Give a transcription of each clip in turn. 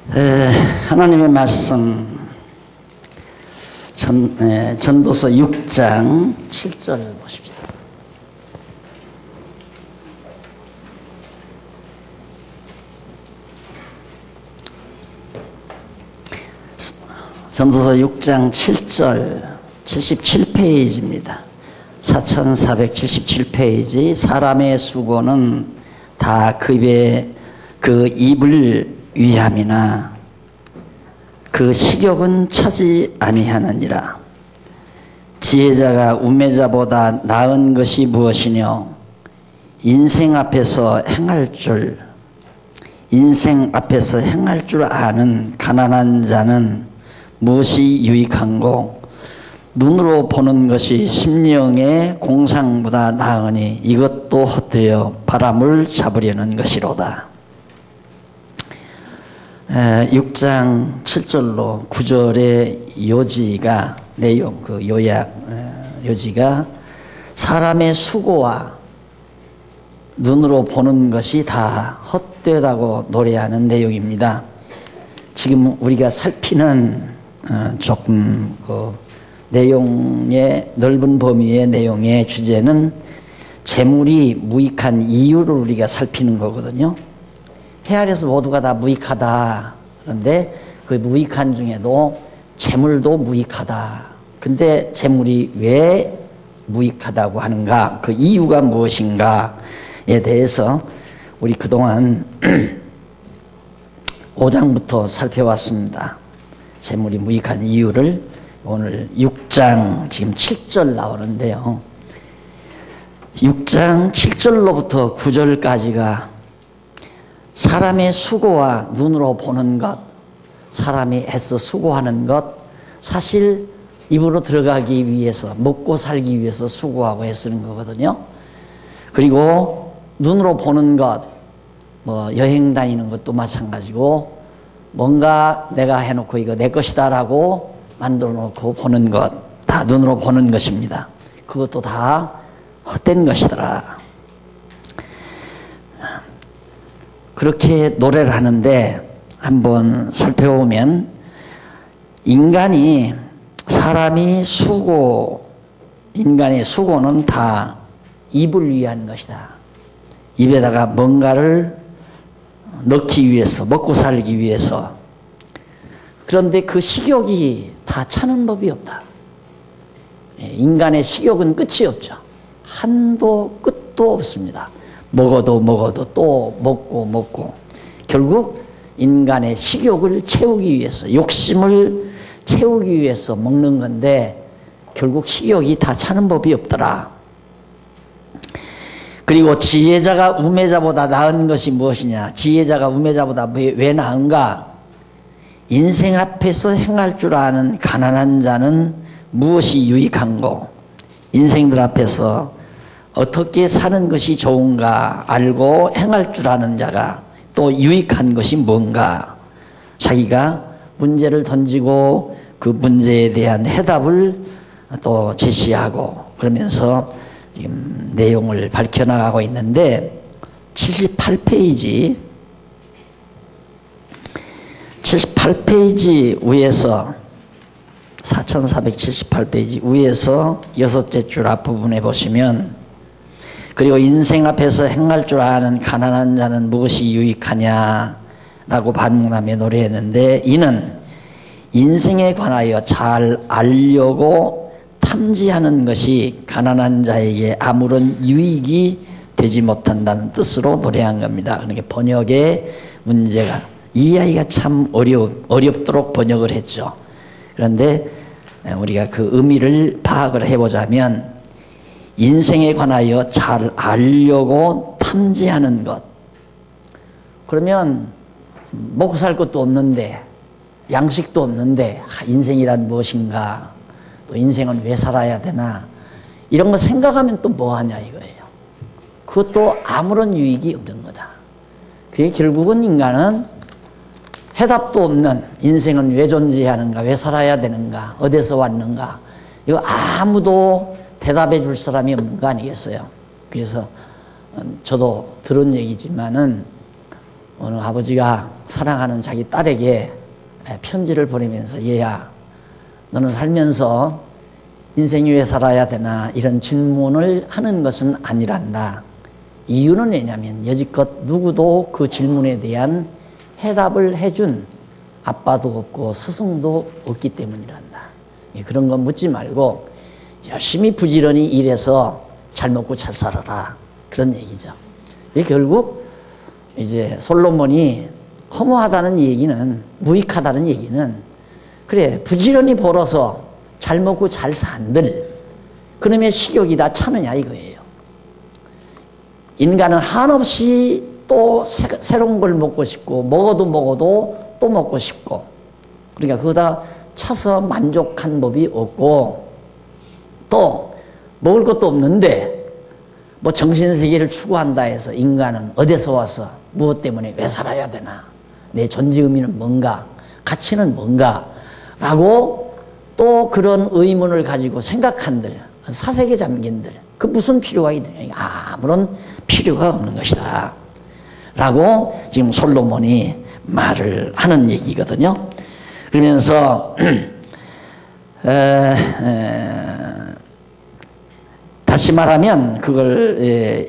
하나님의 말씀 전도서 6장 7절 보십시다. 전도서 6장 7절 77페이지입니다. 4477페이지. 사람의 수고는 다 그 입을 위함이나 그 식욕은 차지 아니하느니라. 지혜자가 우매자보다 나은 것이 무엇이뇨? 인생 앞에서 행할 줄 아는 가난한 자는 무엇이 유익한고? 눈으로 보는 것이 심령의 공상보다 나으니 이것도 헛되어 바람을 잡으려는 것이로다. 6장 7절로 9절의 요지가 내용, 그 요약 요지가 사람의 수고와 눈으로 보는 것이 다 헛되다고 노래하는 내용입니다. 지금 우리가 살피는 조금 그 내용의 넓은 범위의 내용의 주제는 재물이 무익한 이유를 우리가 살피는 거거든요. 해 아래서 모두가 다 무익하다. 그런데 그 무익한 중에도 재물도 무익하다. 근데 재물이 왜 무익하다고 하는가? 그 이유가 무엇인가에 대해서 우리 그동안 5장부터 살펴왔습니다. 재물이 무익한 이유를. 오늘 6장 지금 7절 나오는데요. 6장 7절로부터 9절까지가 사람의 수고와 눈으로 보는 것, 사람이 애써 수고하는 것, 사실 입으로 들어가기 위해서, 먹고 살기 위해서 수고하고 애쓰는 거거든요. 그리고 눈으로 보는 것, 여행 다니는 것도 마찬가지고, 뭔가 내가 해놓고 이거 내 것이다라고 만들어 놓고 보는 것, 다 눈으로 보는 것입니다. 그것도 다 헛된 것이더라. 그렇게 노래를 하는데 한번 살펴보면 인간의 수고는 다 입을 위한 것이다. 입에다가 뭔가를 넣기 위해서, 먹고 살기 위해서. 그런데 그 식욕이 다 차는 법이 없다. 인간의 식욕은 끝이 없죠. 한도 끝도 없습니다. 먹어도 또 먹고 결국 인간의 식욕을 채우기 위해서, 욕심을 채우기 위해서 먹는 건데 결국 식욕이 다 차는 법이 없더라. 그리고 지혜자가 우매자보다 나은 것이 무엇이냐? 지혜자가 우매자보다 왜 나은가? 인생 앞에서 행할 줄 아는 가난한 자는 무엇이 유익한고? 인생들 앞에서 어떻게 사는 것이 좋은가 알고 행할 줄 아는 자가 또 유익한 것이 뭔가? 자기가 문제를 던지고 그 문제에 대한 해답을 또 제시하고 그러면서 지금 내용을 밝혀나가고 있는데 78페이지 위에서 4478페이지 위에서 여섯째 줄 앞부분에 보시면 그리고 인생 앞에서 행할 줄 아는 가난한 자는 무엇이 유익하냐라고 반문하며 노래했는데 이는 인생에 관하여 잘 알려고 탐지하는 것이 가난한 자에게 아무런 유익이 되지 못한다는 뜻으로 노래한 겁니다. 그러니까 번역의 문제가 이해하기가 참 어렵도록 번역을 했죠. 그런데 우리가 그 의미를 파악을 해보자면 인생에 관하여 잘 알려고 탐지하는 것. 그러면 먹고 살 것도 없는데 양식도 없는데 인생이란 무엇인가, 또 인생은 왜 살아야 되나, 이런 거 생각하면 또 뭐하냐 이거예요. 그것도 아무런 유익이 없는 거다. 그게 결국은 인간은 해답도 없는, 인생은 왜 존재하는가, 왜 살아야 되는가, 어디서 왔는가, 이거 아무도 대답해 줄 사람이 없는 거 아니겠어요? 그래서 저도 들은 얘기지만은 어느 아버지가 사랑하는 자기 딸에게 편지를 보내면서 얘야, 너는 살면서 인생이 왜 살아야 되나 이런 질문을 하는 것은 아니란다. 이유는 왜냐면 여지껏 누구도 그 질문에 대한 해답을 해준 아빠도 없고 스승도 없기 때문이란다. 그런 건 묻지 말고 열심히 부지런히 일해서 잘 먹고 잘 살아라. 그런 얘기죠. 결국 이제 솔로몬이 허무하다는 얘기는, 무익하다는 얘기는, 그래 부지런히 벌어서 잘 먹고 잘 산들 그놈의 식욕이 다 차느냐 이거예요. 인간은 한없이 또 새로운 걸 먹고 싶고 먹어도 또 먹고 싶고, 그러니까 그거 다 차서 만족한 법이 없고, 또 먹을 것도 없는데 뭐 정신세계를 추구한다 해서 인간은 어디서 와서 무엇 때문에 왜 살아야 되나, 내 존재 의미는 뭔가, 가치는 뭔가 라고 또 그런 의문을 가지고 생각한들, 사색에 잠긴들, 그 무슨 필요가 있느냐, 아무런 필요가 없는 것이다 라고 지금 솔로몬이 말을 하는 얘기거든요. 그러면서 다시 말하면 그걸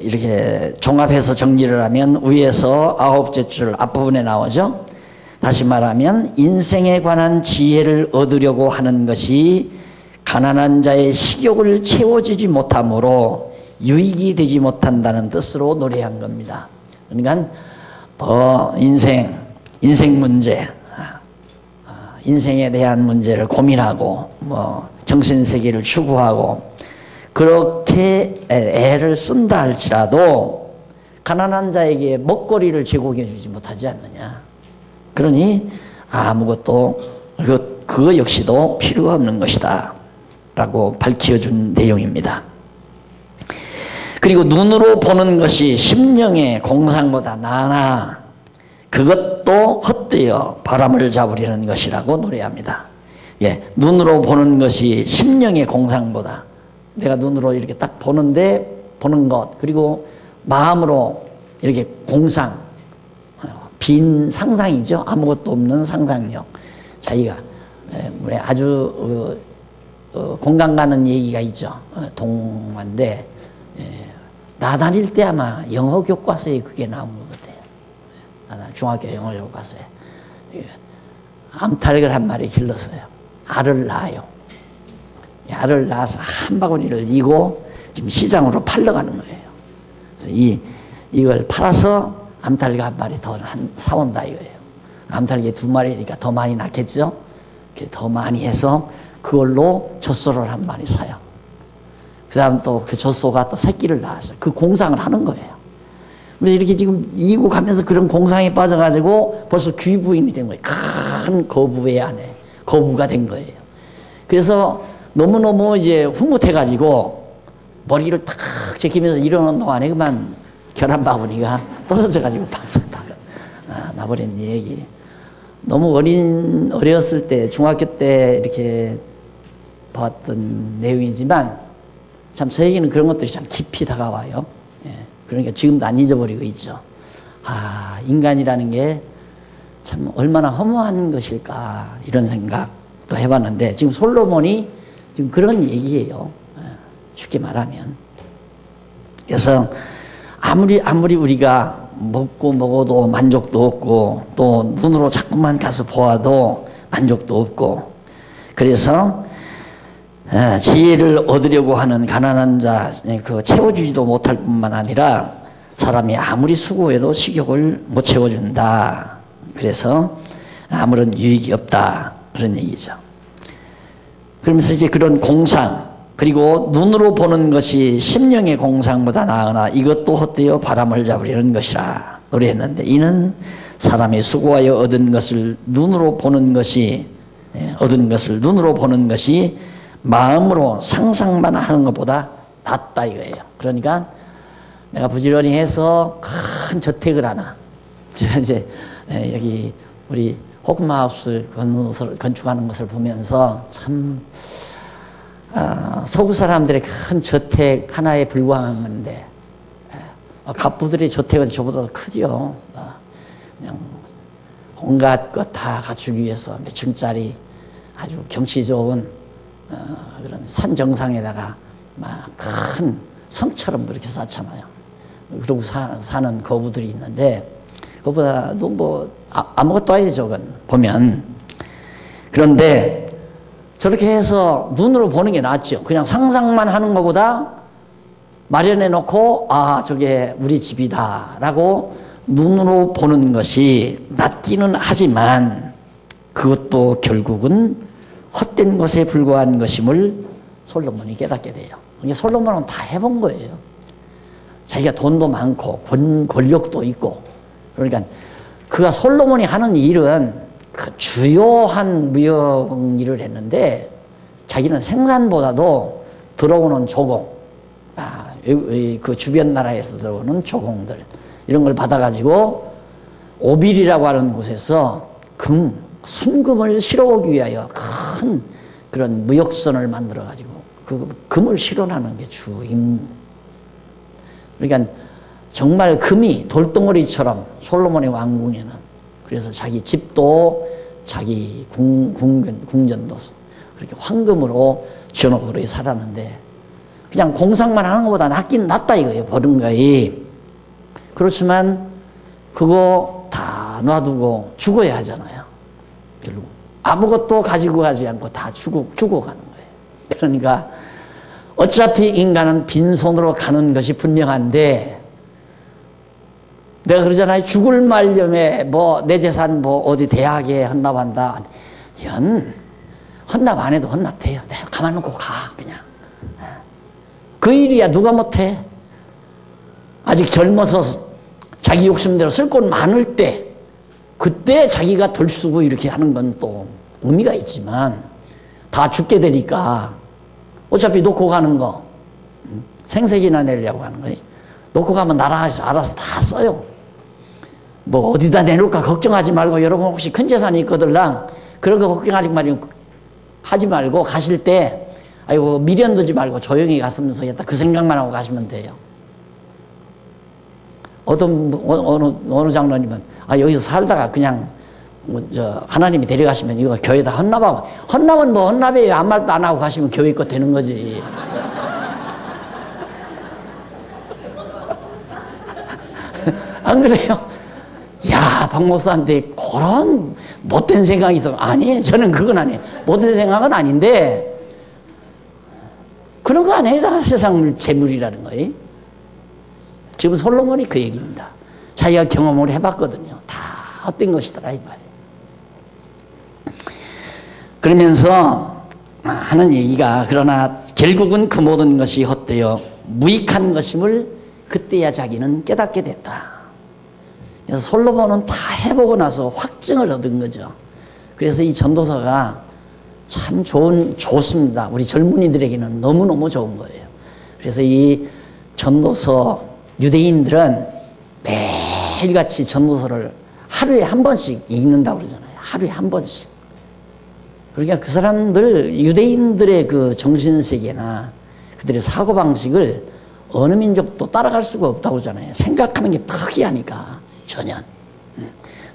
이렇게 종합해서 정리를 하면 위에서 9째 줄 앞부분에 나오죠. 다시 말하면 인생에 관한 지혜를 얻으려고 하는 것이 가난한 자의 식욕을 채워주지 못함으로 유익이 되지 못한다는 뜻으로 노래한 겁니다. 그러니까 인생 문제, 인생에 대한 문제를 고민하고 정신세계를 추구하고 그렇게 애를 쓴다 할지라도 가난한 자에게 먹거리를 제공해 주지 못하지 않느냐. 그러니 아무것도 그거 역시도 필요가 없는 것이다 라고 밝혀준 내용입니다. 그리고 눈으로 보는 것이 심령의 공상보다 나으나 그것도 헛되어 바람을 잡으려는 것이라고 노래합니다. 눈으로 보는 것이 심령의 공상보다, 내가 눈으로 이렇게 딱 보는 것, 그리고 마음으로 이렇게 공상, 빈 상상이죠. 아무것도 없는 상상력. 자기가 아주 공감 가는 얘기가 있죠. 동화인데 나 다닐 때 아마 영어 교과서에 그게 나온 것 같아요. 중학교 영어 교과서에 암탉을 한 마리 길렀어요. 알을 낳아요. 알을 낳아서 한 바구니를 이고 지금 시장으로 팔러 가는 거예요. 그래서 이걸 팔아서 암탉이 한 마리 더 사온다 이거예요. 암탉이 2마리니까 더 많이 낳겠죠. 더 많이 해서 그걸로 젖소를 한 마리 사요. 그 다음 또 그 젖소가 또 새끼를 낳아서 그 공상을 하는 거예요. 이렇게 지금 이고 가면서 그런 공상에 빠져가지고 벌써 귀부인이 된 거예요. 큰 거부의 안에 거부가 된 거예요. 그래서 너무너무 이제 흐뭇해가지고 머리를 탁 제끼면서 일어나는 동안에 그만 계란 바구니가 떨어져가지고 박석 나버린 얘기. 너무 어렸을 때, 중학교 때 이렇게 봤던 내용이지만 참 저에게는 그런 것들이 참 깊이 다가와요. 그러니까 지금도 안 잊어버리고 있죠. 인간이라는 게 참 얼마나 허무한 것일까 이런 생각도 해봤는데 지금 솔로몬이 지금 그런 얘기예요. 쉽게 말하면. 그래서 아무리 우리가 먹어도 만족도 없고 또 눈으로 자꾸만 가서 보아도 만족도 없고, 그래서 지혜를 얻으려고 하는 가난한 자 채워주지도 못할 뿐만 아니라 사람이 아무리 수고해도 식욕을 못 채워준다. 그래서 아무런 유익이 없다 그런 얘기죠. 그러면서 이제 그런 공상, 그리고 눈으로 보는 것이 심령의 공상보다 나으나 이것도 헛되어 바람을 잡으려는 것이라 노래했는데, 이는 사람이 수고하여 얻은 것을 눈으로 보는 것이 마음으로 상상만 하는 것보다 낫다 이거예요. 그러니까 내가 부지런히 해서 큰 저택을 하나, 이제 여기 우리 호금하우스 건축하는 것을 보면서 참 서구 사람들의 큰 저택 하나에 불과한 건데 갑부들의 저택은 저보다 크죠. 그냥 온갖 것 다 갖추기 위해서 몇 층짜리 아주 경치 좋은 그런 산 정상에다가 막 큰 성처럼 그렇게 쌓잖아요. 그러고 사는 거부들이 있는데 그거보다도 뭐 아무것도 아니죠. 그건 보면. 그런데 저렇게 해서 눈으로 보는 게 낫죠. 그냥 상상만 하는 것보다 마련해 놓고 아 저게 우리 집이다 라고 눈으로 보는 것이 낫기는 하지만 그것도 결국은 헛된 것에 불과한 것임을 솔로몬이 깨닫게 돼요. 이게 솔로몬은 다 해본 거예요. 자기가 돈도 많고 권력도 있고 그러니까 그가 솔로몬이 하는 일은 그 주요한 무역 일을 했는데 자기는 생산보다도 들어오는 조공, 그 주변 나라에서 들어오는 조공들 이런 걸 받아가지고 오빌이라고 하는 곳에서 순금을 실어오기 위하여 큰 그런 무역선을 만들어가지고 그 금을 실어나는 게 주 임무. 그러니까 정말 금이 돌덩어리처럼 솔로몬의 왕궁에는 그래서 자기 집도 자기 궁전도 그렇게 황금으로 지어놓고 그렇게 살았는데 그냥 공상만 하는 것보다 낫긴 낫다 이거예요. 버른가이. 그렇지만 그거 다 놔두고 죽어야 하잖아요. 결국 아무것도 가지고 가지 않고 다 죽어가는 거예요. 그러니까 어차피 인간은 빈손으로 가는 것이 분명한데 내가 그러잖아요. 죽을 말념에 뭐 내 재산 뭐 어디 대학에 헌납한다. 헌납 안 해도 헌납돼요. 내가 가만 놓고 가 그냥. 그 일이야 누가 못해. 아직 젊어서 자기 욕심대로 쓸 돈 많을 때 그때 자기가 덜 쓰고 이렇게 하는 건 또 의미가 있지만 다 죽게 되니까 어차피 놓고 가는 거 생색이나 내려고 하는 거예요. 놓고 가면 나라에서 알아서 다 써요. 뭐 어디다 내놓을까 걱정하지 말고 여러분 혹시 큰 재산이 있거들랑 그런 거 하지 말고 가실 때 아이고 미련 두지 말고 조용히 갔으면 좋겠다 그 생각만 하고 가시면 돼요. 어느 장로님은 여기서 살다가 그냥 하나님이 데려가시면 이거 교회에다 헌납하고 헌납은 뭐 헌납이에요. 아무 말도 안 하고 가시면 교회 거 되는 거지. 안 그래요? 야, 박 목사한테 그런 못된 생각이 있어. 아니에요. 저는 그건 아니에요. 못된 생각은 아닌데 그런 거 아니에요. 세상 재물이라는 거예요. 지금 솔로몬이 그 얘기입니다. 자기가 경험을 해봤거든요. 다 헛된 것이더라 이 말이에요. 그러면서 하는 얘기가 그러나 결국은 그 모든 것이 헛되어 무익한 것임을 그때야 자기는 깨닫게 됐다. 그래서 솔로몬은 다 해보고 나서 확증을 얻은 거죠. 그래서 이 전도서가 참 좋습니다. 우리 젊은이들에게는 너무너무 좋은 거예요. 그래서 이 전도서 유대인들은 매일같이 전도서를 하루에 한 번씩 읽는다고 그러잖아요. 하루에 한 번씩. 그러니까 그 사람들 유대인들의 그 정신세계나 그들의 사고방식을 어느 민족도 따라갈 수가 없다고 그러잖아요. 생각하는 게 특이하니까 전혀.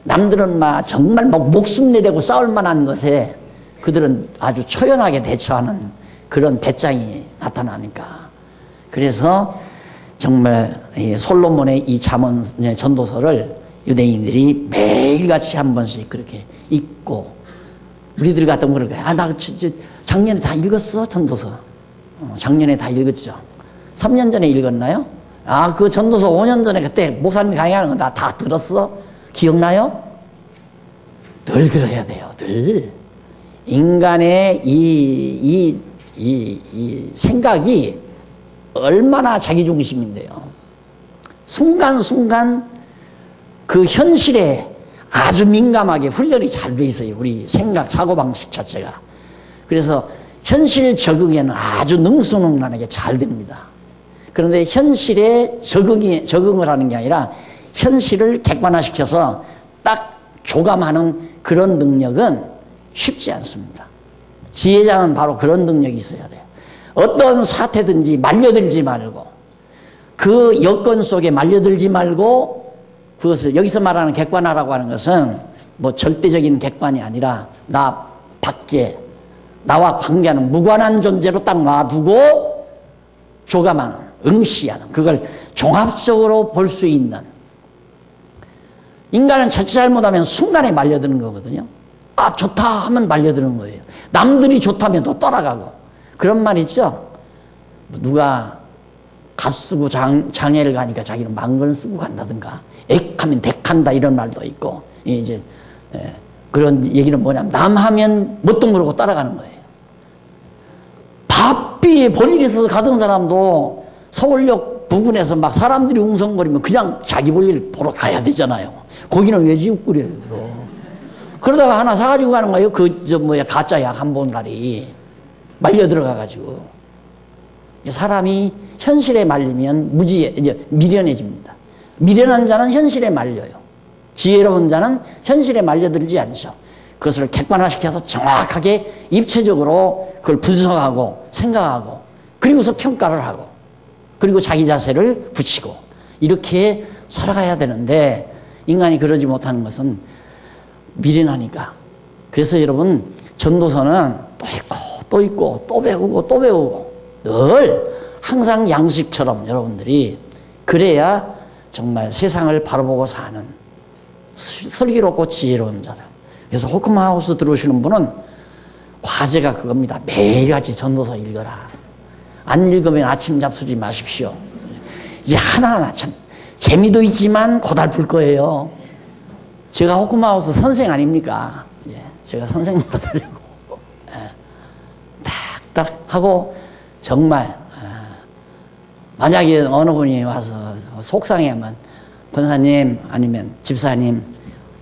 남들은 막 정말 막 목숨 내대고 싸울 만한 것에 그들은 아주 초연하게 대처하는 그런 배짱이 나타나니까. 그래서 정말 이 솔로몬의 이 전도서를 유대인들이 매일같이 한 번씩 그렇게 읽고 우리들 같은 거 그러니까 나 작년에 다 읽었어 전도서. 작년에 다 읽었죠. 3년 전에 읽었나요? 그 전도서 5년 전에 그때 목사님이 강의하는 거 나 다 들었어? 기억나요? 늘 들어야 돼요. 늘. 인간의 이 생각이 얼마나 자기중심인데요. 순간순간 그 현실에 아주 민감하게 훈련이 잘 돼 있어요. 우리 생각, 사고방식 자체가. 그래서 현실 적응에는 아주 능수능란하게 잘 됩니다. 그런데 현실에 적응을 하는 게 아니라 현실을 객관화시켜서 딱 조감하는 그런 능력은 쉽지 않습니다. 지혜자는 바로 그런 능력이 있어야 돼요. 어떤 사태든지 말려들지 말고 그 여건 속에 말려들지 말고 그것을 여기서 말하는 객관화라고 하는 것은 뭐 절대적인 객관이 아니라 나 밖에 나와 관계하는 무관한 존재로 딱 놔두고 조감하는, 응시하는, 그걸 종합적으로 볼 수 있는. 인간은 잘못하면 순간에 말려드는 거거든요. 아, 좋다 하면 말려드는 거예요. 남들이 좋다면 또 따라가고. 그런 말 있죠. 누가 갓 쓰고 장애를 가니까 자기는 망건 쓰고 간다든가, 액하면 덱한다 이런 말도 있고, 이제 그런 얘기는 뭐냐면 남 하면 뭣도 모르고 따라가는 거예요. 바삐 볼일 있어서 가던 사람도 서울역 부근에서 막 사람들이 웅성거리면 그냥 자기 볼일 보러 가야 되잖아요. 거기는 왜 지옥불이에요. 그러다가 하나 사가지고 가는 거예요. 가짜 약 한 봉다리 말려 들어가가지고. 사람이 현실에 말리면 이제 미련해집니다. 미련한 자는 현실에 말려요. 지혜로운 자는 현실에 말려들지 않죠. 그것을 객관화시켜서 정확하게 입체적으로 그걸 분석하고 생각하고, 그리고서 평가를 하고, 그리고 자기 자세를 붙이고, 이렇게 살아가야 되는데 인간이 그러지 못하는 것은 미련하니까. 그래서 여러분, 전도서는 또 있고 또 있고 또 배우고 또 배우고, 늘 항상 양식처럼 여러분들이 그래야 정말 세상을 바라보고 사는 슬기롭고 지혜로운 자들. 그래서 호크마하우스 들어오시는 분은 과제가 그겁니다. 매일같이 전도서 읽어라. 안 읽으면 아침 잡수지 마십시오. 이제 하나하나 참 재미도 있지만 고달플 거예요. 제가 호크마하우스 선생 아닙니까? 제가 선생 노릇하려고 딱딱 하고, 정말 만약에 어느 분이 와서 속상해하면 권사님 아니면 집사님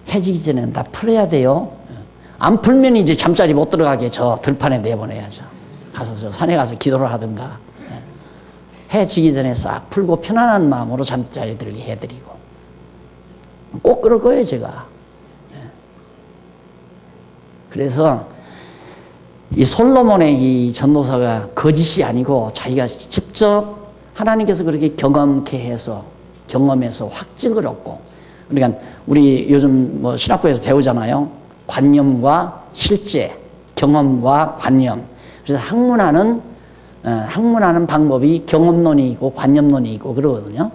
해지기 전에 다 풀어야 돼요. 안 풀면 이제 잠자리 못 들어가게 저 들판에 내보내야죠. 가서 저 산에 가서 기도를 하든가. 해지기 전에 싹 풀고 편안한 마음으로 잠자리 들게 해드리고. 꼭 그럴 거예요, 제가. 그래서 이 솔로몬의 이 전도서가 거짓이 아니고 자기가 직접 하나님께서 그렇게 경험케 해서, 경험해서 확증을 얻고. 그러니까 우리 요즘 뭐 신학교에서 배우잖아요. 관념과 실제, 경험과 관념. 그래서 학문하는 방법이 경험론이 있고 관념론이 있고 그러거든요.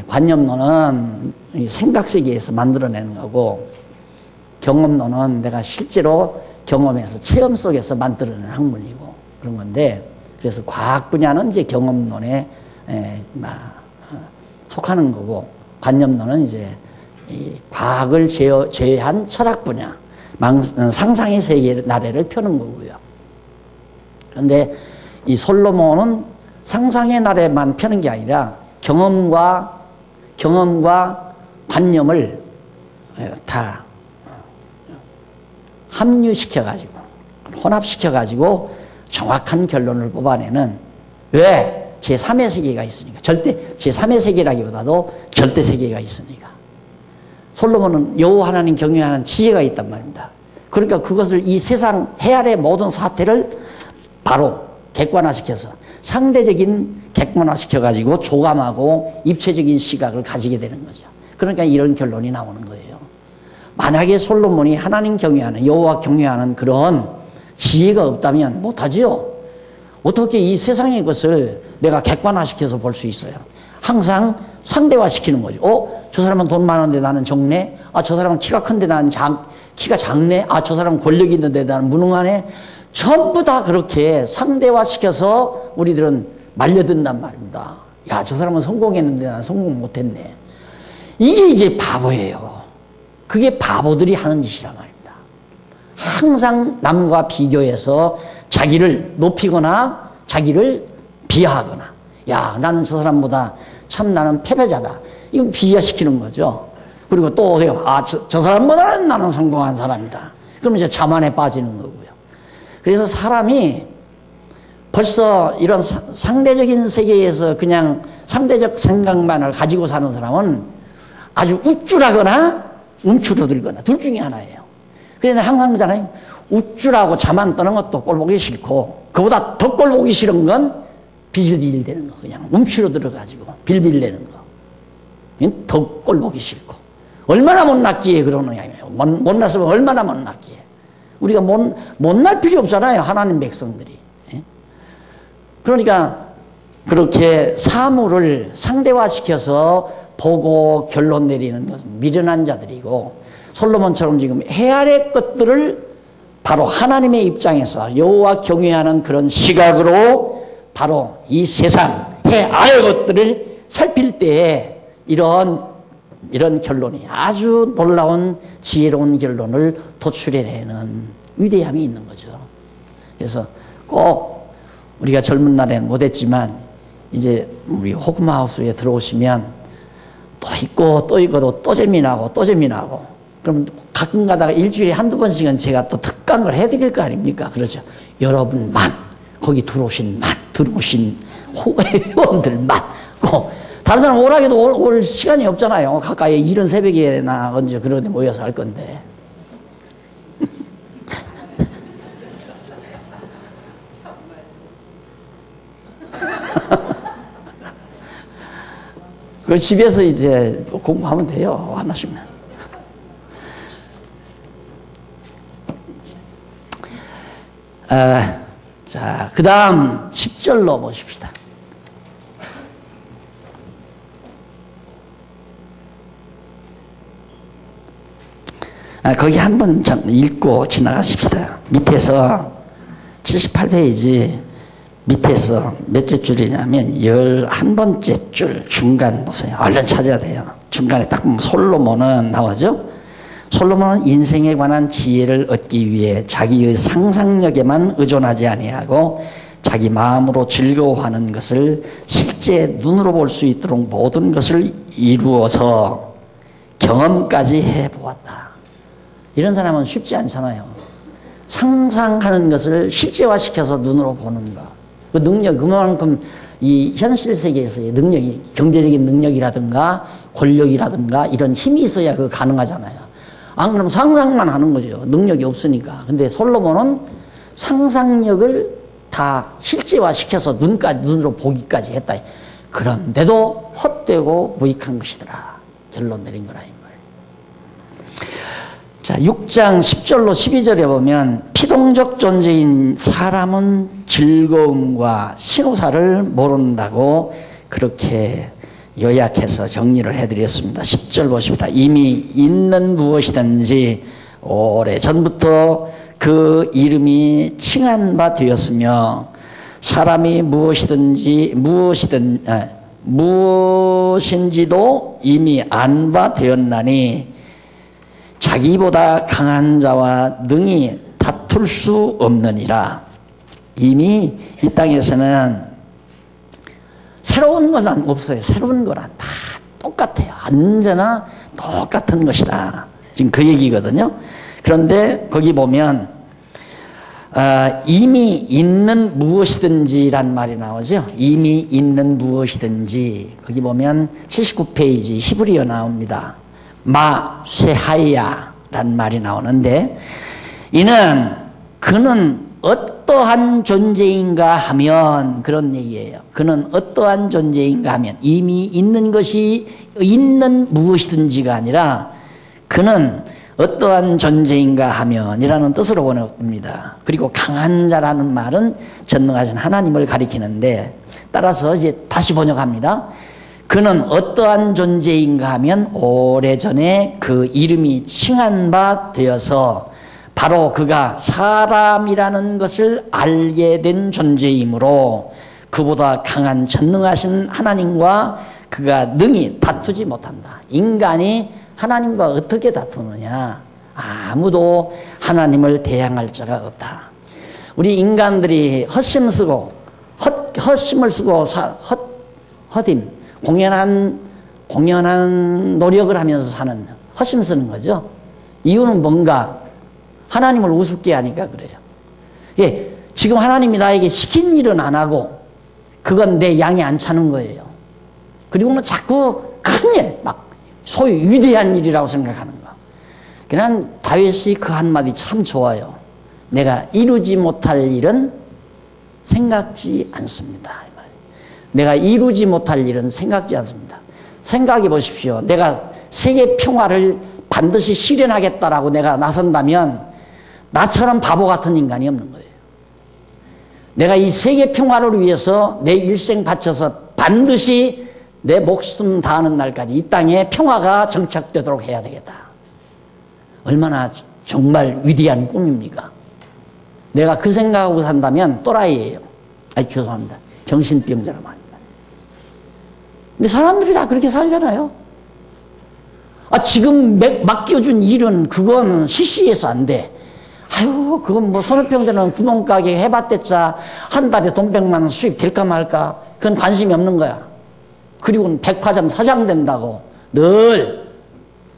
관념론은 생각 세계에서 만들어내는 거고, 경험론은 내가 실제로 경험해서 체험 속에서 만들어내는 학문이고 그런 건데, 그래서 과학 분야는 이제 경험론에 속하는 거고, 관념론은 이제 이 과학을 제외한 철학 분야, 상상의 세계 나래를 펴는 거고요. 그런데 이 솔로몬은 상상의 나래만 펴는 게 아니라 경험과 관념을 다 합류시켜가지고, 혼합시켜가지고 정확한 결론을 뽑아내는, 왜? 제3의 세계가 있으니까. 제3의 세계라기보다도 절대 세계가 있으니까. 솔로몬은 여호와 하나님 경외하는 지혜가 있단 말입니다. 그러니까 그것을 이 세상 해아래 모든 사태를 바로 객관화시켜서, 상대적인 객관화시켜가지고 조감하고 입체적인 시각을 가지게 되는 거죠. 그러니까 이런 결론이 나오는 거예요. 만약에 솔로몬이 하나님 경외하는, 여호와 경외하는 그런 지혜가 없다면 못하지요. 어떻게 이 세상의 것을 내가 객관화시켜서 볼 수 있어요? 항상 상대화시키는 거죠. 저 사람은 돈 많은데 나는 적네. 저 사람은 키가 큰데 나는 키가 작네. 저 사람은 권력이 있는데 나는 무능하네. 전부 다 그렇게 상대화시켜서 우리들은 말려든단 말입니다. 야, 저 사람은 성공했는데 나는 성공 못했네. 이게 이제 바보예요. 그게 바보들이 하는 짓이란 말입니다. 항상 남과 비교해서 자기를 높이거나 자기를 비하하거나, 야, 나는 저 사람보다 참 나는 패배자다. 이건 비하시키는 거죠. 그리고 또 해요. 저 사람보다는 나는 성공한 사람이다. 그럼 이제 자만에 빠지는 거고요. 그래서 사람이 벌써 이런 상대적인 세계에서 그냥 상대적 생각만을 가지고 사는 사람은 아주 우쭐하거나 움츠러들거나 둘 중에 하나예요. 그런데 항상 그러잖아요. 우쭐하고 자만 떠는 것도 꼴보기 싫고, 그보다 더 꼴보기 싫은 건 비질비질 되는 거, 그냥 움츠러들어가지고 빌빌대는 거. 더 꼴 보기 싫고. 얼마나 못났기에 그러느냐. 못났으면 얼마나 못났기에. 우리가 못날 필요 없잖아요. 하나님 백성들이. 그러니까 그렇게 사물을 상대화시켜서 보고 결론 내리는 것은 미련한 자들이고, 솔로몬처럼 지금 해 아래 것들을 바로 하나님의 입장에서 여호와 경외하는 그런 시각으로 바로 이 세상 해 아래 것들을 살필 때에 이런 결론이, 아주 놀라운 지혜로운 결론을 도출해내는 위대함이 있는 거죠. 그래서 꼭 우리가 젊은 날에는 못했지만 이제 우리 호금하우스에 들어오시면 또 있고 또 재미나고 또 재미나고, 그럼 가끔 가다가 일주일에 한두 번씩은 제가 또 특강을 해드릴 거 아닙니까? 그렇죠. 여러분만, 거기 들어오신 회원들만, 다른 사람 오라 해도 올 시간이 없잖아요. 가까이 이른 새벽에나 언제 그런 데 모여서 할 건데. 그 집에서 이제 공부하면 돼요. 안 하시면. 자, 그 다음 10절로 보십시다. 거기 한번 읽고 지나가십시다. 밑에서 78페이지 밑에서 몇째 줄이냐면 11번째 줄 중간 보세요. 얼른 찾아야 돼요. 중간에 딱 보면 솔로몬은 나오죠. 솔로몬은 인생에 관한 지혜를 얻기 위해 자기의 상상력에만 의존하지 아니하고 자기 마음으로 즐거워하는 것을 실제 눈으로 볼 수 있도록 모든 것을 이루어서 경험까지 해보았다. 이런 사람은 쉽지 않잖아요. 상상하는 것을 실제화시켜서 눈으로 보는 것. 그 능력, 그만큼 이 현실 세계에서의 능력이, 경제적인 능력이라든가 권력이라든가 이런 힘이 있어야 그거 가능하잖아요. 안 그러면 상상만 하는 거죠. 능력이 없으니까. 근데 솔로몬은 상상력을 다 실제화시켜서 눈으로 보기까지 했다. 그런데도 헛되고 무익한 것이더라. 결론 내린 거라. 자, 6장 10절로 12절에 보면 피동적 존재인 사람은 즐거움과 신호사를 모른다고 그렇게 요약해서 정리를 해드렸습니다. 10절 보십시다. 이미 있는 무엇이든지 오래전부터 그 이름이 칭한 바 되었으며 사람이 무엇인지도 이미 안 바 되었나니 자기보다 강한 자와 능히 다툴 수 없느니라. 이미 이 땅에서는 새로운 것은 없어요. 새로운 거란 다 똑같아요. 언제나 똑같은 것이다. 지금 그 얘기거든요. 그런데 거기 보면 이미 있는 무엇이든지란 말이 나오죠. 이미 있는 무엇이든지. 거기 보면 79페이지 히브리어 나옵니다. 마세하야라는 말이 나오는데, 그는 어떠한 존재인가 하면, 그런 얘기예요. 그는 어떠한 존재인가 하면, 이미 있는 것이 있는 무엇이든지가 아니라 그는 어떠한 존재인가 하면이라는 뜻으로 번역됩니다. 그리고 강한 자라는 말은 전능하신 하나님을 가리키는데, 따라서 이제 다시 번역합니다. 그는 어떠한 존재인가 하면 오래전에 그 이름이 칭한 바 되어서 바로 그가 사람이라는 것을 알게 된 존재이므로 그보다 강한 전능하신 하나님과 그가 능히 다투지 못한다. 인간이 하나님과 어떻게 다투느냐? 아무도 하나님을 대항할 자가 없다. 우리 인간들이 헛심을 쓰고 공연한 노력을 하면서 사는, 헛심 쓰는 거죠. 이유는 뭔가? 하나님을 우습게 하니까 그래요. 예, 지금 하나님이 나에게 시킨 일은 안 하고 그건 내 양이 안 차는 거예요. 그리고는 자꾸 큰 일, 막 소위 위대한 일이라고 생각하는 거. 그냥 다윗이 그 한마디 참 좋아요. 내가 이루지 못할 일은 생각지 않습니다. 내가 이루지 못할 일은 생각지 않습니다. 생각해 보십시오. 내가 세계 평화를 반드시 실현하겠다라고 내가 나선다면 나처럼 바보 같은 인간이 없는 거예요. 내가 이 세계 평화를 위해서 내 일생 바쳐서 반드시 내 목숨 다하는 날까지 이 땅에 평화가 정착되도록 해야 되겠다. 얼마나 정말 위대한 꿈입니까? 내가 그 생각하고 산다면 또라이예요. 아니, 죄송합니다. 정신병자라고 합니다. 근데 사람들이 다 그렇게 살잖아요. 지금 맡겨준 일은 그건 시시해서 안 돼. 아유, 그건 뭐 손해병자는 구멍가게 해봤댔자 한 달에 돈 100만 원 수입 될까 말까. 그건 관심이 없는 거야. 그리고는 백화점 사장 된다고 늘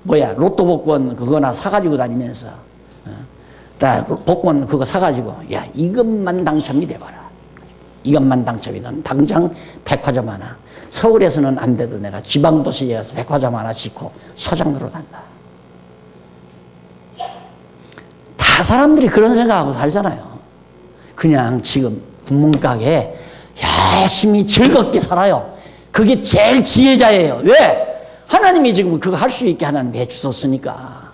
로또 복권 그거나 사가지고 다니면서 복권 그거 사가지고 야, 이것만 당첨이 돼봐라. 이것만 당첨이 되면 당장 백화점 하나. 서울에서는 안 돼도 내가 지방도시에 가서 백화점 하나 짓고 사장 노릇한다. 다 사람들이 그런 생각하고 살잖아요. 그냥 지금 구멍가게에 열심히 즐겁게 살아요. 그게 제일 지혜자예요. 왜? 하나님이 지금 그거 할 수 있게 하나님이 해주셨으니까.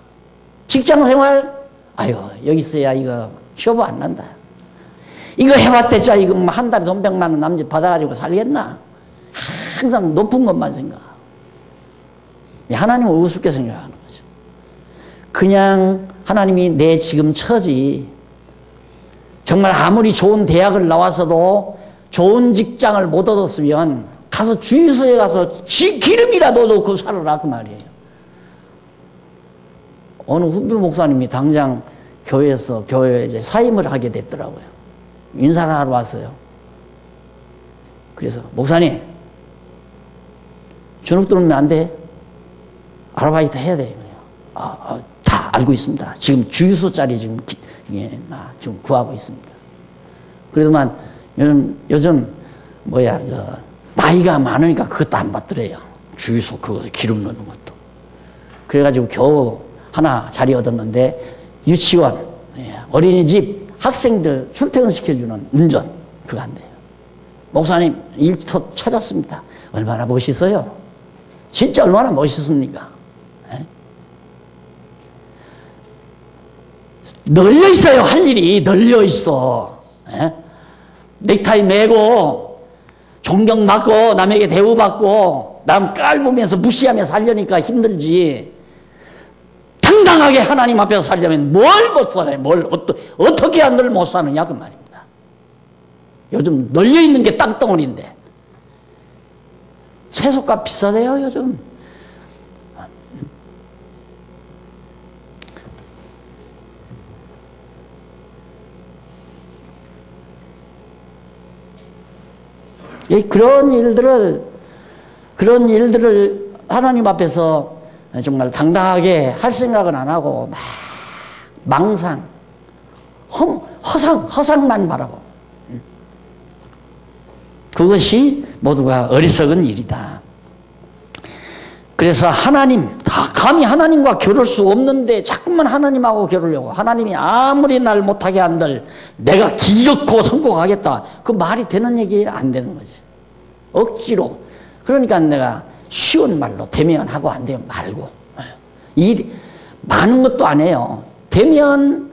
직장생활, 아유, 여기 있어야 이거 쇼부 안 난다. 이거 해봤대자 이거 한 달에 돈 100만 원 남짓 받아가지고 살겠나? 항상 높은 것만 생각하고. 하나님을 우습게 생각하는 거죠. 그냥 하나님이 내 지금 처지, 정말 아무리 좋은 대학을 나와서도 좋은 직장을 못 얻었으면 가서 주유소에 가서 기름이라도 넣고 살아라 그 말이에요. 어느 후배 목사님이 당장 교회에 이제 사임을 하게 됐더라고요. 인사를 하러 왔어요. 그래서 목사님, 주눅 들으면 안 돼. 아르바이트 해야 돼. 다 알고 있습니다. 지금 주유소 자리 지금 구하고 있습니다. 그래도만 요즘 나이가 많으니까 그것도 안 받더래요. 주유소 그거 기름 넣는 것도. 그래가지고 겨우 하나 자리 얻었는데 유치원, 어린이집 학생들 출퇴근시켜주는 운전 그거 한대요. 목사님 일터 찾았습니다. 얼마나 멋있어요. 진짜 얼마나 멋있습니까? 널려 있어요. 할 일이 널려 있어. 넥타이 매고 존경받고 남에게 대우받고 남 깔보면서 무시하며 살려니까 힘들지. 당당하게 하나님 앞에서 살려면 뭘 못 살아요. 어떻게 한들 못 사느냐 그 말입니다. 요즘 널려 있는 게 땅덩어리인데 채소값 비싸대요 요즘. 그런 일들을 하나님 앞에서 정말 당당하게 할 생각은 안 하고 막 망상, 허상만 바라고. 그것이 모두가 어리석은 일이다. 그래서 감히 하나님과 겨룰 수 없는데 자꾸만 하나님하고 겨루려고. 하나님이 아무리 날 못하게 한들 내가 기어코 성공하겠다. 그 말이 되는 얘기 안 되는 거지. 억지로. 그러니까 내가 쉬운 말로 되면 하고 안 되면 말고. 많은 것도 안 해요. 되면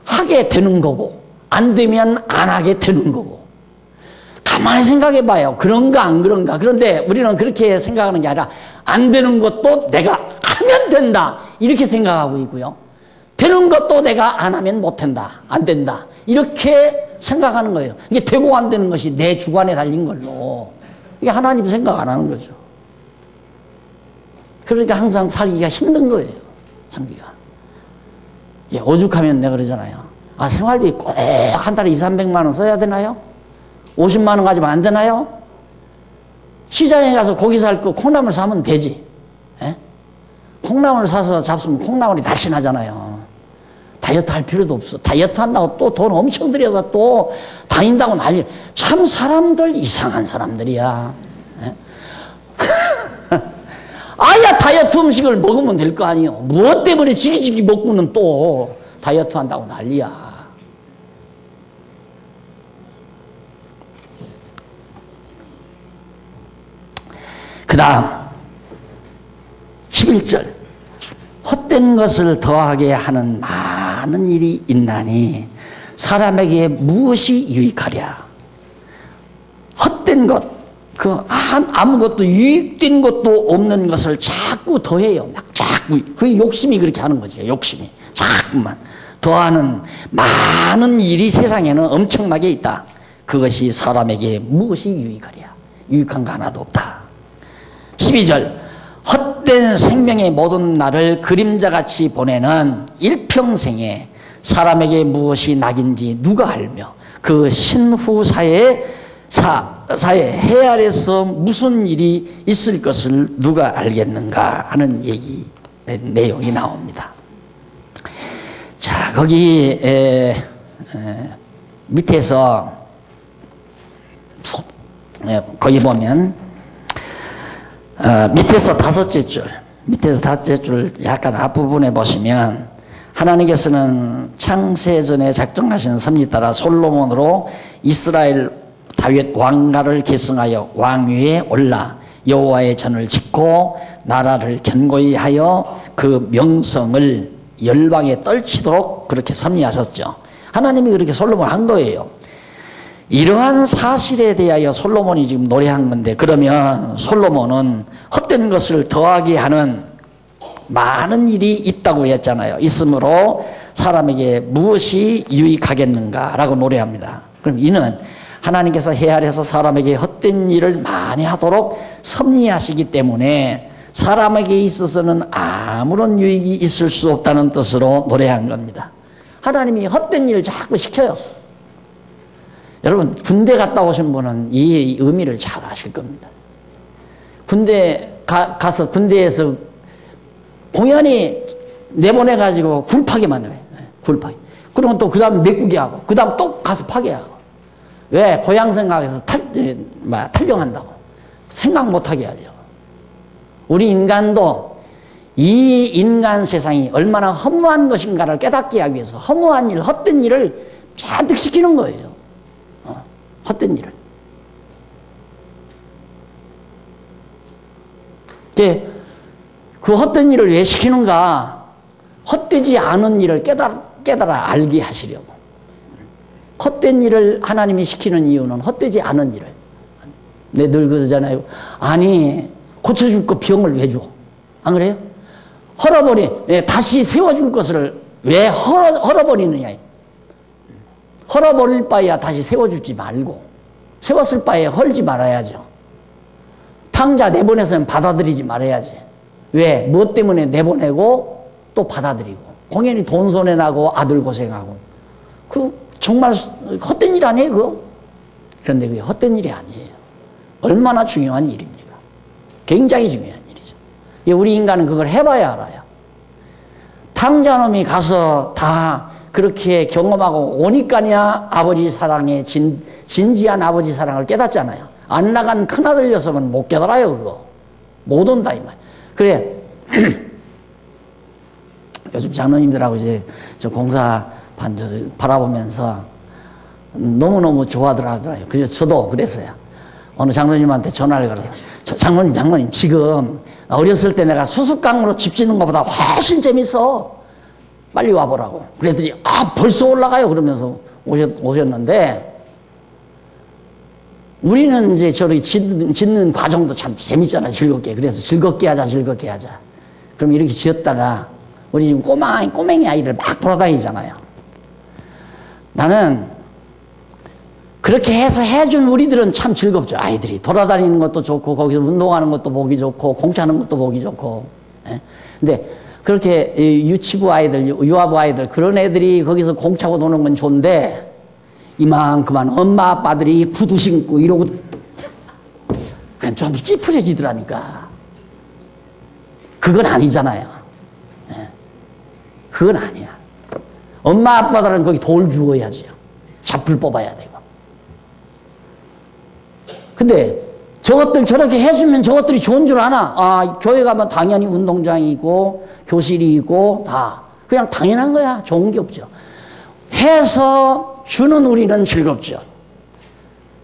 하게 되는 거고 안 되면 안 하게 되는 거고. 가만히 생각해 봐요. 그런가 안 그런가. 그런데 우리는 그렇게 생각하는 게 아니라 안 되는 것도 내가 하면 된다. 이렇게 생각하고 있고요. 되는 것도 내가 안 하면 못 된다. 안 된다. 이렇게 생각하는 거예요. 이게 되고 안 되는 것이 내 주관에 달린 걸로. 이게 하나님 생각 안 하는 거죠. 그러니까 항상 살기가 힘든 거예요. 살기가. 오죽하면 내가 그러잖아요. 생활비 꼭 한 달에 200~300만 원 써야 되나요? 50만 원 가지면 안 되나요? 시장에 가서 고기 살 거 콩나물 사면 되지. 콩나물 사서 잡수면 콩나물이 날씬하잖아요. 다이어트 할 필요도 없어. 다이어트 한다고 또 돈 엄청 들여서 또 다닌다고 난리. 참 사람들 이상한 사람들이야. 아야 다이어트 음식을 먹으면 될 거 아니에요. 무엇 때문에 지기지기 먹고는 또 다이어트 한다고 난리야. 그 다음 11절. 헛된 것을 더하게 하는 많은 일이 있나니 사람에게 무엇이 유익하랴. 헛된 것, 아무것도 유익된 것도 없는 것을 자꾸 더해요. 막 자꾸. 그 욕심이 그렇게 하는 거죠. 욕심이. 자꾸만 더하는 많은 일이 세상에는 엄청나게 있다. 그것이 사람에게 무엇이 유익하랴. 유익한 거 하나도 없다. 12절. 헛된 생명의 모든 날을 그림자같이 보내는 일평생에 사람에게 무엇이 낙인지 누가 알며 그 신후사에 해 아래서 무슨 일이 있을 것을 누가 알겠는가 하는 얘기 내용이 나옵니다. 자, 거기 밑에서 거기 보면 밑에서 다섯째 줄 약간 앞부분에 보시면 하나님께서는 창세전에 작정하신 섭리 따라 솔로몬으로 이스라엘 다윗 왕가를 계승하여 왕위에 올라 여호와의 전을 짓고 나라를 견고히 하여 그 명성을 열방에 떨치도록 그렇게 섭리하셨죠. 하나님이 그렇게 솔로몬을 한 거예요. 이러한 사실에 대하여 솔로몬이 지금 노래한 건데, 그러면 솔로몬은 헛된 것을 더하게 하는 많은 일이 있다고 했잖아요. 있으므로 사람에게 무엇이 유익하겠는가 라고 노래합니다. 그럼 이는 하나님께서 해 아래서 사람에게 헛된 일을 많이 하도록 섭리하시기 때문에 사람에게 있어서는 아무런 유익이 있을 수 없다는 뜻으로 노래한 겁니다. 하나님이 헛된 일을 자꾸 시켜요. 여러분, 군대 갔다 오신 분은 이 의미를 잘 아실 겁니다. 군대 가서 군대에서 공연히 내보내가지고 굴파게 만들어요. 굴파게. 그러면 또 그 다음 메꾸게 하고, 그 다음 또 가서 파괴하고. 왜? 고향 생각해서 탈령한다고. 생각 못하게 하려고. 우리 인간도 이 인간 세상이 얼마나 허무한 것인가를 깨닫게 하기 위해서 허무한 일, 헛된 일을 잔뜩 시키는 거예요. 헛된 일을. 그 헛된 일을 왜 시키는가? 헛되지 않은 일을 깨달아 알게 하시려고. 헛된 일을 하나님이 시키는 이유는 헛되지 않은 일을. 내 늘 그러잖아요. 아니, 고쳐줄 거 병을 왜 줘? 안 그래요? 다시 세워줄 것을 왜 헐어버리느냐. 헐어버릴 바에야 다시 세워주지 말고, 세웠을 바에 헐지 말아야죠. 탕자 내보내서는 받아들이지 말아야지. 왜? 무엇 때문에 내보내고 또 받아들이고, 공연히 돈 손해나고 아들 고생하고, 정말 헛된 일 아니에요, 그거? 그런데 그게 헛된 일이 아니에요. 얼마나 중요한 일입니까? 굉장히 중요한 일이죠. 우리 인간은 그걸 해봐야 알아요. 탕자놈이 가서 다 그렇게 경험하고 오니까야 아버지 사랑에 진지한 아버지 사랑을 깨닫잖아요. 안 나간 큰아들 녀석은 못 깨달아요, 그거. 못 온다, 이 말. 그래. 요즘 장로님들하고 이제 저 공사반 바라보면서 너무너무 좋아하더라고요. 그래서 저도 그랬어요. 어느 장로님한테 전화를 걸어서, 장로님, 지금 어렸을 때 내가 수습강으로 집 짓는 것보다 훨씬 재밌어. 빨리 와보라고. 그랬더니, 벌써 올라가요. 그러면서 오셨는데, 우리는 이제 저렇게 짓는 과정도 참 재밌잖아, 즐겁게. 그래서 즐겁게 하자. 그럼 이렇게 지었다가, 우리 지금 꼬맹이 아이들 막 돌아다니잖아요. 나는, 그렇게 해서 해준 우리들은 참 즐겁죠. 아이들이 돌아다니는 것도 좋고, 거기서 운동하는 것도 보기 좋고, 공차하는 것도 보기 좋고. 근데 그렇게 유치부 아이들, 유아부 아이들, 그런 애들이 거기서 공차고 노는 건 좋은데, 이만큼만 엄마 아빠들이 구두 신고 이러고 그냥 좀 찌푸려지더라니까. 그건 아니잖아요. 그건 아니야. 엄마 아빠들은 거기 돌 주어야죠. 잡풀 뽑아야 되고. 근데 저것들 저렇게 해주면 저것들이 좋은 줄 아나? 교회 가면 당연히 운동장이 있고 교실이 있고 다 그냥 당연한 거야. 좋은 게 없죠. 해서 주는 우리는 즐겁죠.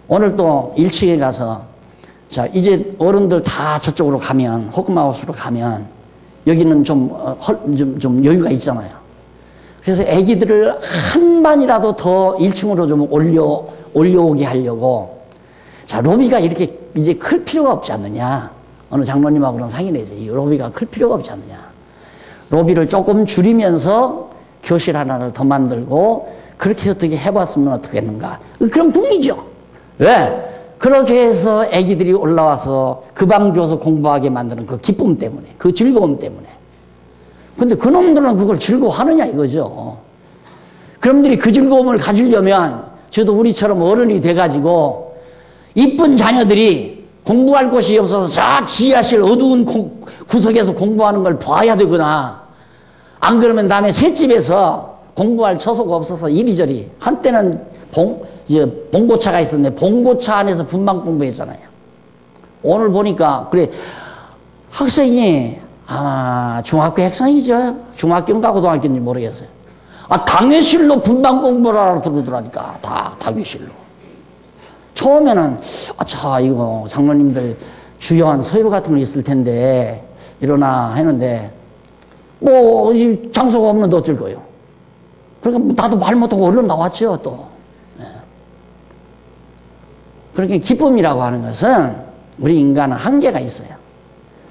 오늘 또 1층에 가서, 자, 이제 어른들 다 저쪽으로 가면, 호크마우스로 가면, 여기는 좀 여유가 있잖아요. 그래서 애기들을 한 반이라도 더 1층으로 좀 올려오게 하려고. 자, 로비가 이렇게 이제 클 필요가 없지 않느냐. 어느 장로님하고는 상의를 이 로비가 클 필요가 없지 않느냐. 로비를 조금 줄이면서 교실 하나를 더 만들고 그렇게 어떻게 해봤으면 어떻겠는가. 그럼 국리죠. 왜? 그렇게 해서 애기들이 올라와서 그 방 줘서 공부하게 만드는 그 기쁨 때문에, 그 즐거움 때문에. 근데 그놈들은 그걸 즐거워하느냐 이거죠. 그놈들이 그 즐거움을 가지려면 저도 우리처럼 어른이 돼가지고 이쁜 자녀들이 공부할 곳이 없어서 저 지하실 어두운 구석에서 공부하는 걸 봐야 되구나. 안 그러면 남의 셋집에서 공부할 처소가 없어서 이리저리. 한때는 봉고차가 있었는데 봉고차 안에서 분방 공부했잖아요. 오늘 보니까 그래 학생이 아마 중학교 학생이죠. 중학교인가 고등학교인지 모르겠어요. 당회실로 분방 공부를 하러 들어오더라니까. 당회실로. 처음에는 이거 장로님들 주요한 서유 같은 거 있을 텐데 이러나 했는데 뭐 장소가 없는데 어쩔 거예요. 그러니까 나도 말 못하고 얼른 나왔죠 또. 그렇게 기쁨이라고 하는 것은 우리 인간은 한계가 있어요.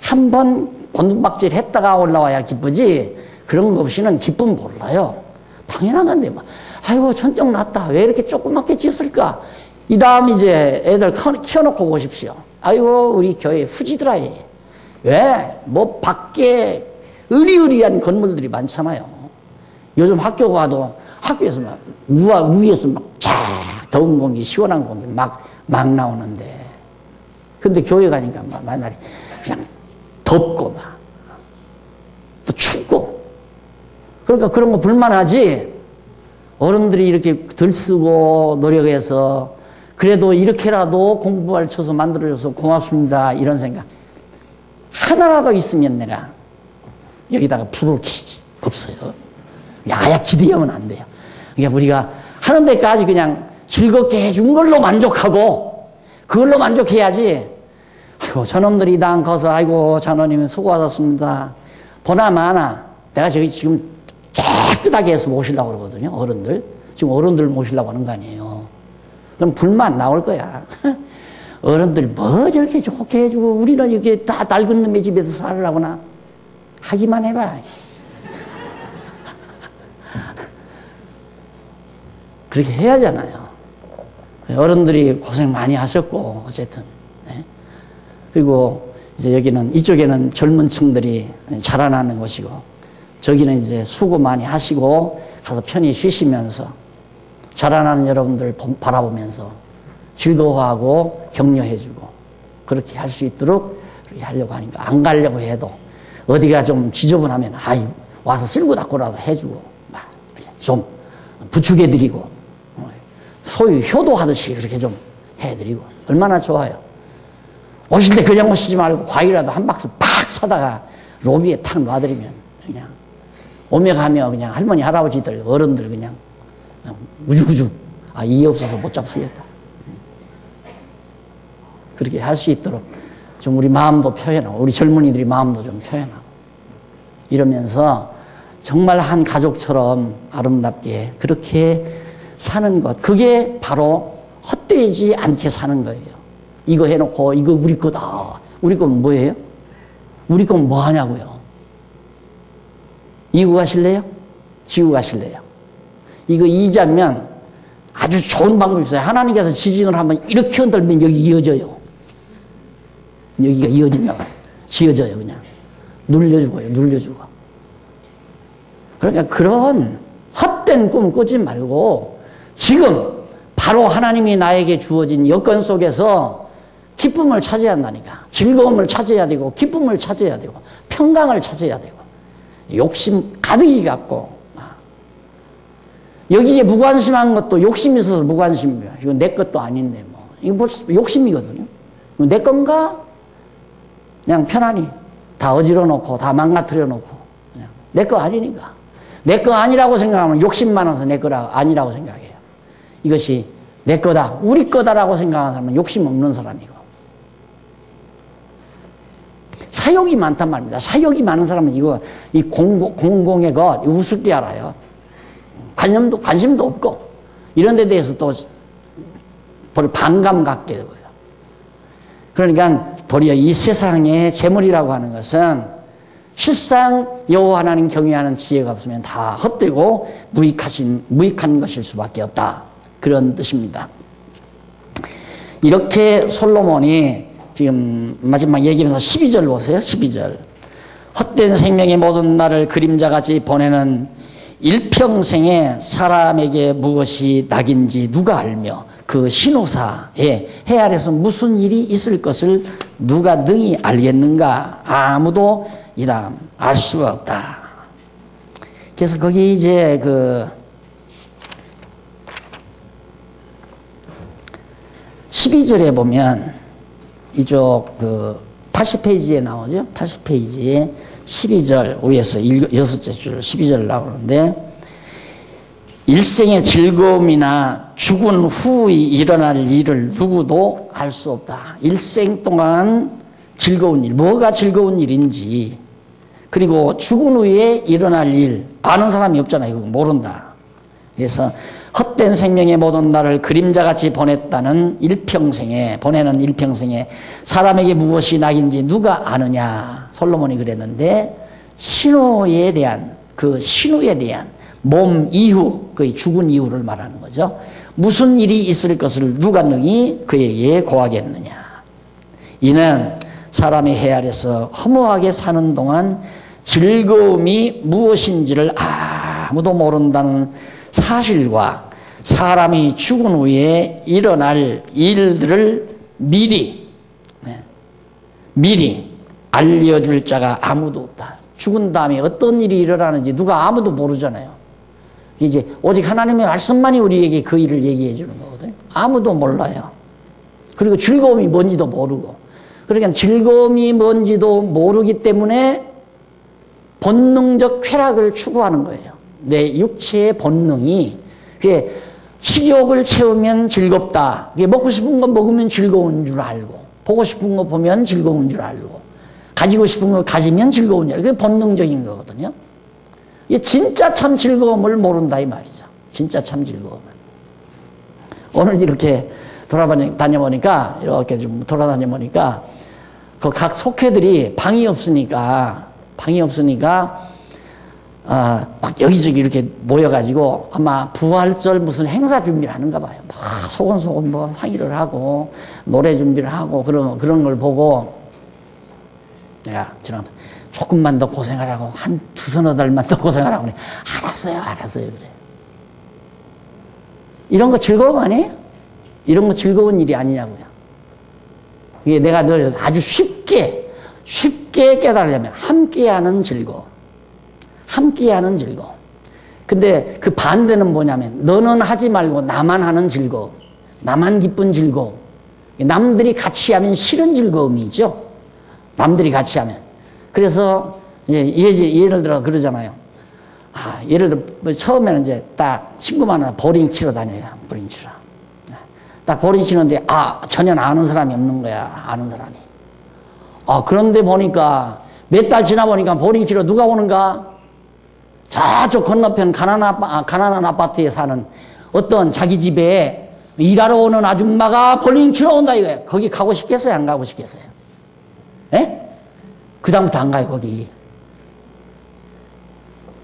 한 번 곤두박질 했다가 올라와야 기쁘지 그런 거 없이는 기쁨 몰라요. 당연한 건데 뭐 아이고 천적 났다. 왜 이렇게 조그맣게 지었을까? 이 다음 이제 애들 키워놓고 보십시오. 아이고 우리 교회 후지더라. 왜? 뭐 밖에 으리으리한 건물들이 많잖아요. 요즘 학교 가도 학교에서 막 위에서 막 쫙 더운 공기 시원한 공기 막 나오는데 근데 교회 가니까 막 만날이 그냥 덥고 막 또 춥고 그러니까 그런 거 불만하지. 어른들이 이렇게 들쓰고 노력해서 그래도 이렇게라도 공부할 처소 만들어줘서 고맙습니다 이런 생각 하나라도 있으면 내가 여기다가 불을 켜지. 없어요. 야야 기대하면 안 돼요. 그러니까 우리가 하는 데까지 그냥 즐겁게 해준 걸로 만족하고 그걸로 만족해야지. 아이고 저놈들이 당 커서 아이고 장로님 수고하셨습니다. 보나마나 내가 저기 지금 깨끗하게 해서 모시려고 그러거든요. 어른들. 지금 어른들 모시려고 하는 거 아니에요. 그럼 불만 나올 거야. 어른들 뭐 저렇게 좋게 해주고 우리는 이렇게 다 낡은 놈의 집에서 살으라고나. 하기만 해봐. 그렇게 해야 하잖아요. 어른들이 고생 많이 하셨고 어쨌든. 네. 그리고 이제 여기는 이쪽에는 젊은 층들이 자라나는 곳이고 저기는 이제 수고 많이 하시고 가서 편히 쉬시면서 자라나는 여러분들 바라보면서 즐거워하고 격려해주고 그렇게 할 수 있도록 그렇게 하려고 하니까 안 가려고 해도 어디가 좀 지저분하면 와서 쓸고 닦고라도 해주고 막 좀 부축해드리고 소위 효도하듯이 그렇게 좀 해드리고 얼마나 좋아요. 오실 때 그냥 오시지 말고 과일이라도 한 박스 팍 사다가 로비에 탁 놔드리면 그냥 오며 가며 그냥 할머니 할아버지들 어른들 그냥 우죽우죽 이 없어서 못 잡수겠다. 그렇게 할 수 있도록 좀 우리 마음도 표현하고 우리 젊은이들이 마음도 좀 표현하고 이러면서 정말 한 가족처럼 아름답게 그렇게 사는 것 그게 바로 헛되지 않게 사는 거예요. 이거 해놓고 이거 우리 거다. 우리 건 뭐예요? 우리 건 뭐 하냐고요? 이고 가실래요? 지고 가실래요? 이거 이자면 아주 좋은 방법이 있어요. 하나님께서 지진을 한번 이렇게 흔들면 여기 이어져요. 여기가 이어진다고. 지어져요, 그냥. 눌려주고요, 눌려주고. 그러니까 그런 헛된 꿈 꾸지 말고 지금 바로 하나님이 나에게 주어진 여건 속에서 기쁨을 찾아야 한다니까. 즐거움을 찾아야 되고, 기쁨을 찾아야 되고, 평강을 찾아야 되고, 욕심 가득히 갖고, 여기에 무관심한 것도 욕심이 있어서 무관심이에요. 이거 내 것도 아닌데, 뭐. 이거 벌써 욕심이거든요. 이거 내 건가? 그냥 편안히 다 어지러 놓고, 다 망가뜨려 놓고, 그냥 내 거 아니니까. 내 거 아니라고 생각하면 욕심 많아서 내 거라 아니라고 생각해요. 이것이 내 거다, 우리 거다라고 생각하는 사람은 욕심 없는 사람이고. 사욕이 많단 말입니다. 사욕이 많은 사람은 이 공공의 것, 웃을 때 알아요. 관심도 없고, 이런 데 대해서 또 반감 갖게 되고요. 그러니까 도리어 이 세상의 재물이라고 하는 것은 실상 여호와 하나님 경외하는 지혜가 없으면 다 헛되고 무익한 것일 수밖에 없다. 그런 뜻입니다. 이렇게 솔로몬이 지금 마지막 얘기하면서 12절 보세요. 12절. 헛된 생명의 모든 날을 그림자같이 보내는 일평생에 사람에게 무엇이 낙인지 누가 알며 그 신호사에 해 아래서 무슨 일이 있을 것을 누가 능히 알겠는가? 아무도 이람 알 수가 없다. 그래서 거기 이제 그 12절에 보면 이쪽 그 80페이지에 나오죠. 80페이지에 12절 위에서 6째 줄 12절 나오는데 일생의 즐거움이나 죽은 후 일어날 일을 누구도 알 수 없다. 일생 동안 즐거운 일, 뭐가 즐거운 일인지, 그리고 죽은 후에 일어날 일 아는 사람이 없잖아요. 그거 모른다. 그래서 헛된 생명의 모든 날을 그림자같이 보내는 일평생에 사람에게 무엇이 낙인지 누가 아느냐. 솔로몬이 그랬는데 신호에 대한 몸 이후, 그의 죽은 이후를 말하는 거죠. 무슨 일이 있을 것을 누가 능히 그에게 고하겠느냐. 이는 사람의 해 아래서 허무하게 사는 동안 즐거움이 무엇인지를 아무도 모른다는 사실과 사람이 죽은 후에 일어날 일들을 미리 알려줄 자가 아무도 없다. 죽은 다음에 어떤 일이 일어나는지 누가 아무도 모르잖아요. 이제 오직 하나님의 말씀만이 우리에게 그 일을 얘기해 주는 거거든요. 아무도 몰라요. 그리고 즐거움이 뭔지도 모르고. 그러니까 즐거움이 뭔지도 모르기 때문에 본능적 쾌락을 추구하는 거예요. 내 육체의 본능이. 그게 식욕을 채우면 즐겁다. 그게 먹고 싶은 거 먹으면 즐거운 줄 알고, 보고 싶은 거 보면 즐거운 줄 알고, 가지고 싶은 거 가지면 즐거운 줄 알고, 그게 본능적인 거거든요. 이게 진짜 참 즐거움을 모른다 이 말이죠. 진짜 참 즐거움을. 오늘 이렇게 다녀보니까 그 각 속회들이 방이 없으니까 막 여기저기 이렇게 모여가지고 아마 부활절 무슨 행사 준비를 하는가 봐요. 막 소곤소곤 뭐 상의를 하고 노래 준비를 하고 그런 걸 보고 내가 조금만 더 고생하라고, 한 두서너 달만 더 고생하라고 그래. 알았어요 그래. 이런 거 즐거움 아니에요? 이런 거 즐거운 일이 아니냐고요. 이게 내가 늘 아주 쉽게 깨달으려면 함께하는 즐거움. 근데 그 반대는 뭐냐면 너는 하지 말고 나만 하는 즐거움. 나만 기쁜 즐거움. 남들이 같이 하면 싫은 즐거움이죠. 남들이 같이 하면. 그래서 예를 들어 그러잖아요. 예를 들어 처음에는 이제 딱 친구만 하나 보링 치러 다녀요. 보링 치러. 딱 보링 치는데 전혀 아는 사람이 없는 거야. 아는 사람이. 그런데 보니까 몇 달 지나 보니까 보링 치러 누가 오는가? 저쪽 건너편 가난한 아파트에 사는 어떤 자기 집에 일하러 오는 아줌마가 보링 치러 온다 이거예요. 거기 가고 싶겠어요? 안 가고 싶겠어요? 예? 그다음부터 안 가요, 거기.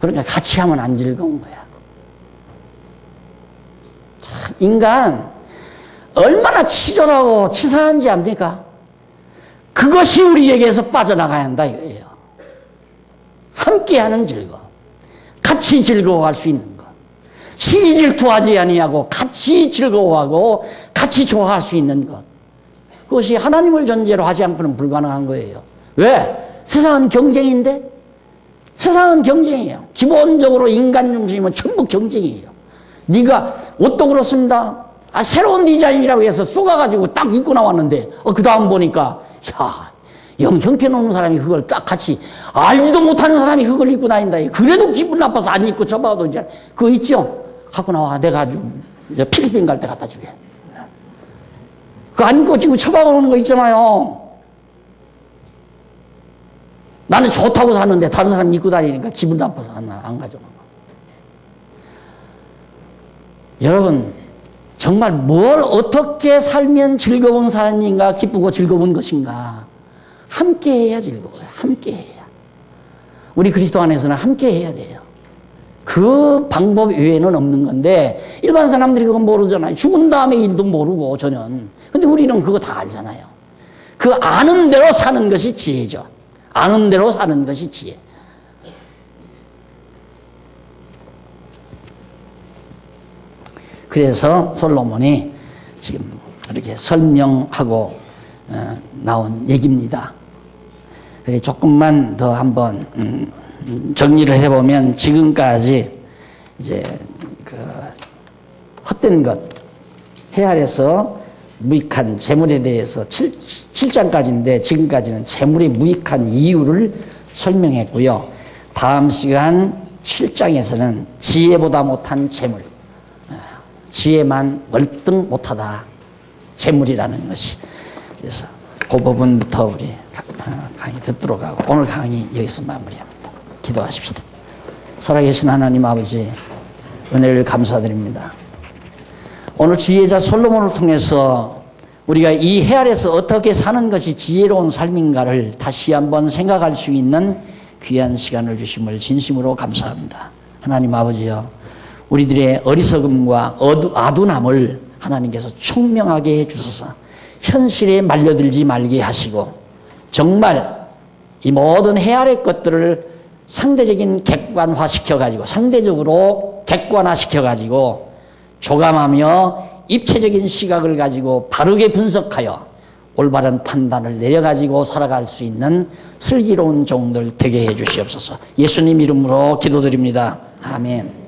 그러니까 같이 하면 안 즐거운 거야. 참, 인간, 얼마나 치졸하고 치사한지 압니까? 그것이 우리에게서 빠져나가야 한다, 이거예요. 함께하는 즐거움. 같이 즐거워할 수 있는 것. 시기 질투하지 아니하고 같이 즐거워하고 같이 좋아할 수 있는 것. 그것이 하나님을 전제로 하지 않고는 불가능한 거예요. 왜? 세상은 경쟁인데? 세상은 경쟁이에요. 기본적으로 인간 중심은 전부 경쟁이에요. 네가 옷도 그렇습니다. 새로운 디자인이라고 해서 쏘가가지고 딱 입고 나왔는데 그 다음 보니까 영 형편없는 사람이 그걸 딱 같이 알지도 못하는 사람이 그걸 입고 다닌다. 그래도 기분 나빠서 안 입고 접어도 이제 그거 있죠? 갖고 나와. 내가 아주 필리핀 갈 때 갖다 주게. 그거 안 입고 지금 처박아 놓는 거 있잖아요. 나는 좋다고 사는데 다른 사람 입고 다니니까 기분 나빠서 안 가져간 거. 여러분, 정말 뭘 어떻게 살면 즐거운 삶인가, 기쁘고 즐거운 것인가. 함께 해야 즐거워요. 함께 해야. 우리 그리스도 안에서는 함께 해야 돼요. 그 방법 외에는 없는 건데 일반 사람들이 그건 모르잖아요. 죽은 다음에 일도 모르고 전혀. 근데 우리는 그거 다 알잖아요. 그 아는 대로 사는 것이 지혜죠. 아는 대로 사는 것이 지혜. 그래서 솔로몬이 지금 이렇게 설명하고 나온 얘기입니다. 그래 조금만 더 한번 정리를 해보면 지금까지 이제 그 헛된 것, 해 아래서 무익한 재물에 대해서 7장까지인데 지금까지는 재물이 무익한 이유를 설명했고요. 다음 시간 7장에서는 지혜보다 못한 재물, 지혜만 월등 못하다, 재물이라는 것이. 그래서 그 부분부터 우리 강의 듣도록 하고 오늘 강의 여기서 마무리합니다. 기도하십시다. 살아계신 하나님 아버지, 은혜를 감사드립니다. 오늘 지혜자 솔로몬을 통해서 우리가 이 해 아래서 어떻게 사는 것이 지혜로운 삶인가를 다시 한번 생각할 수 있는 귀한 시간을 주심을 진심으로 감사합니다. 하나님 아버지여, 우리들의 어리석음과 아둔함을 하나님께서 총명하게 해주소서. 현실에 말려들지 말게 하시고 정말 이 모든 해 아래 것들을 상대적인 객관화시켜가지고, 상대적으로 객관화시켜가지고 조감하며 입체적인 시각을 가지고 바르게 분석하여 올바른 판단을 내려가지고 살아갈 수 있는 슬기로운 종들 되게 해 주시옵소서. 예수님 이름으로 기도드립니다. 아멘.